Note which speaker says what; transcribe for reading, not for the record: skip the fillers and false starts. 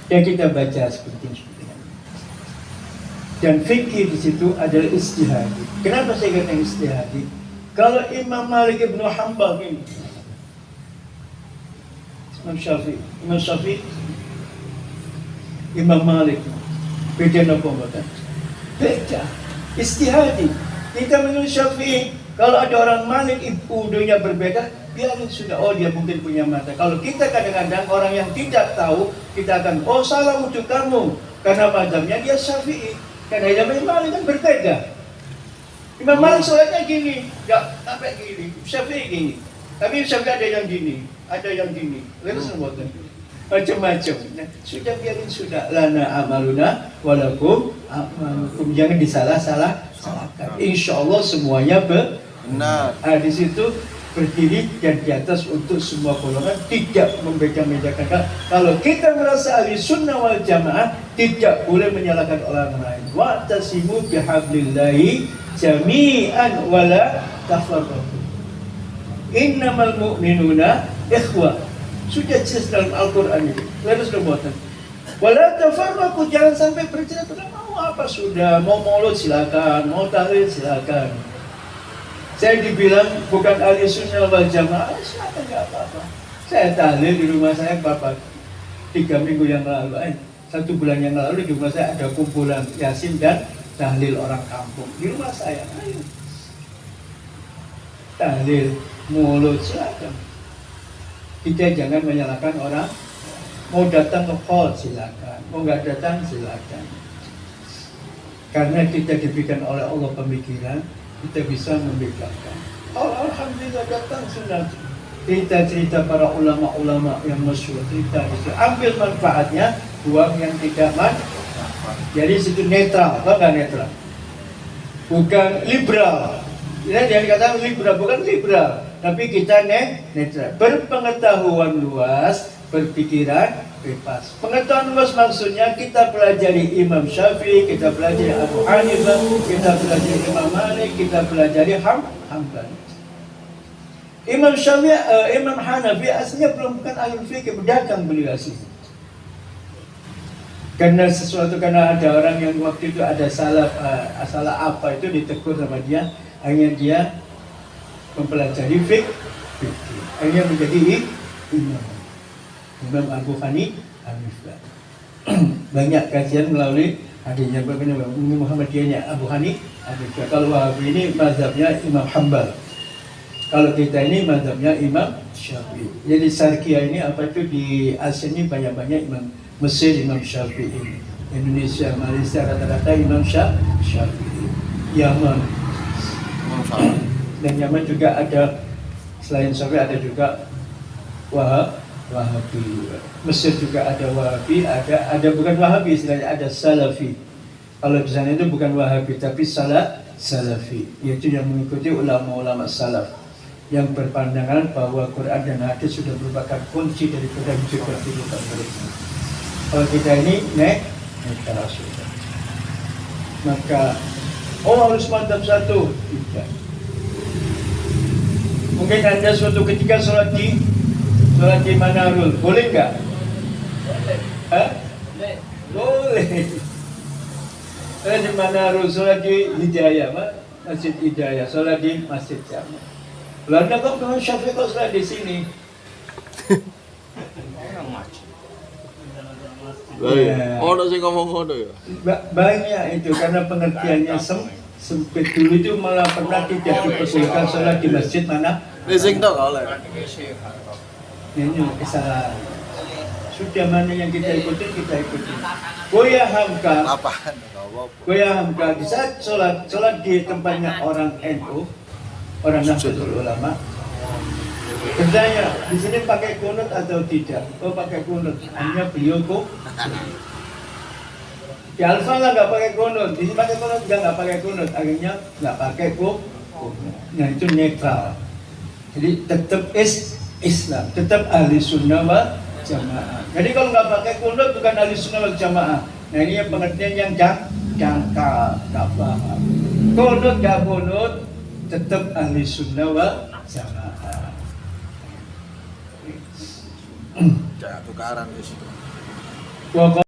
Speaker 1: Dan kita baca seperti ini. Dan fikih di situ adalah ijtihadi. Kenapa saya katakan ijtihadi? Kalau Imam Malik Ibn Hanbal ini, Imam Syafi'i, Imam Malik, beda nopo mboten? Beda. Ijtihadi. Kita menurut Syafi'i, kalau ada orang Malik udunya berbeda, biarin sudah. Oh, dia mungkin punya mata. Kalau kita kadang-kadang orang yang tidak tahu, kita akan, oh salah untuk kamu, karena mazhabnya dia Syafi'i. Karena Imam Malik kan berbeda. Imam Malik soalnya gini, nggak sampai gini, Syafi'i gini. Tapi Syafi'i ada yang gini, ada yang gini. Lalu semua macam-macam. Nah, sudah biarin sudah. Lana amaluna walakum amalukum. Jangan disalah-salahkan. Insya Allah semuanya benar. Di situ berdiri dan di atas untuk semua golongan, tidak membeda-bedakan. Kalau kita merasa ahli sunnah wal jamaah, tidak boleh menyalahkan orang lain. Wa'tasimu bihablillahi jami'an wala tafarraqu. Innamal mu'minuna ikhwah. Sudah jelas dalam Al-Quran ini. Lalu sudah buatan. Wala tafarraqu, jangan sampai bercerai. Mau apa sudah, mau maulud silakan, mau tahlil silakan. Saya dibilang bukan ahli sunnah wal jamaah, silakan, nggak apa-apa. Saya tahlil di rumah saya, Bapak. 3 minggu yang lalu, 1 bulan yang lalu di rumah saya ada kumpulan Yasin dan tahlil orang kampung. Di rumah saya, ayo. Tahlil, mulut, silakan. Kita jangan menyalahkan orang. Mau datang ke hall, silakan. Mau nggak datang, silakan. Karena kita diberikan oleh Allah pemikiran, kita bisa membedakan. Alhamdulillah datang sunnah. Cerita-cerita para ulama-ulama yang masyhur, cerita itu ambil manfaatnya, buang yang tidak manfaat. Jadi situ netral, apa nggak netral? Bukan liberal. Jangan dikatakan liberal, bukan liberal, tapi kita netral. Berpengetahuan luas, berpikiran bebas. Pengetahuan luas maksudnya kita pelajari Imam Syafi'i, kita pelajari Abu Hanifah, kita pelajari Imam Malik, kita pelajari Hambali. Imam Syafi'i, Imam Hanafi aslinya belum bukan ahli fikih, berdagang beliau aslinya. Karena ada orang yang waktu itu ada salah apa itu ditegur sama dia, akhirnya dia mempelajari fikih, akhirnya menjadi Imam Abu Hanifah. Banyak kajian melalui hadisnya Muhammadiyahnya Abu Hanifah. Kalau Wahabi ini mazhabnya Imam Hanbal. Kalau kita ini mazhabnya Imam Syafi'i. Jadi Syarqiyah ini apa itu di Asia ini banyak-banyak Imam Mesir Imam Syafi'i. Indonesia, Malaysia rata-rata Imam Syafi'i. Yaman. Dan Yaman juga ada, selain Syafi'i ada juga Wahabi. Mesir juga ada Wahabi, ada bukan Wahabi istilahnya, ada Salafi. Kalau di sana itu bukan Wahabi tapi Salafi, yaitu yang mengikuti ulama-ulama salaf yang berpandangan bahwa Quran dan hadis sudah merupakan kunci daripada hidup kehidupan mereka. Kalau kita ini netral sudah. Maka harus mantap satu, tidak. Mungkin Anda suatu ketika sholat di Manarul, boleh nggak? Boleh. Sholat di Manarul, sholat di Hidayah, Masjid Hidayah, sholat di Masjid Jamal. Lalu kok dengan Syafi'i kok sholat di sini?
Speaker 2: Ono sing ngomong ngono ya.
Speaker 1: Banyak itu karena pengertiannya sempit. Dulu itu malah pernah tidak diperbolehkan sholat di masjid mana?
Speaker 2: Sing tok oleh.
Speaker 1: Ini kesalahan. Sudah mana yang kita ikuti. Goya Hamka. Goya Hamka di saat sholat di tempatnya orang NU, orang Nahdlatul Ulama. Bertanya, di sini pakai kunut atau tidak? Oh pakai kunut. Hanya beliau kok. Di Al-Falah nggak pakai kunut, di sini pakai kunut, nggak pakai kunut. Akhirnya nggak pakai kunut. Nah itu netral. Jadi tetap Islam, tetap ahli sunnah wal jamaah. Jadi kalau nggak pakai kunut bukan ahli sunnah wal jamaah. Nah ini yang pengertian yang jangkal, nggak paham. Kunut nggak kunut, tetap ahli sunnah wal jamaah.
Speaker 2: Jangan tukaran di situ.
Speaker 1: Pokok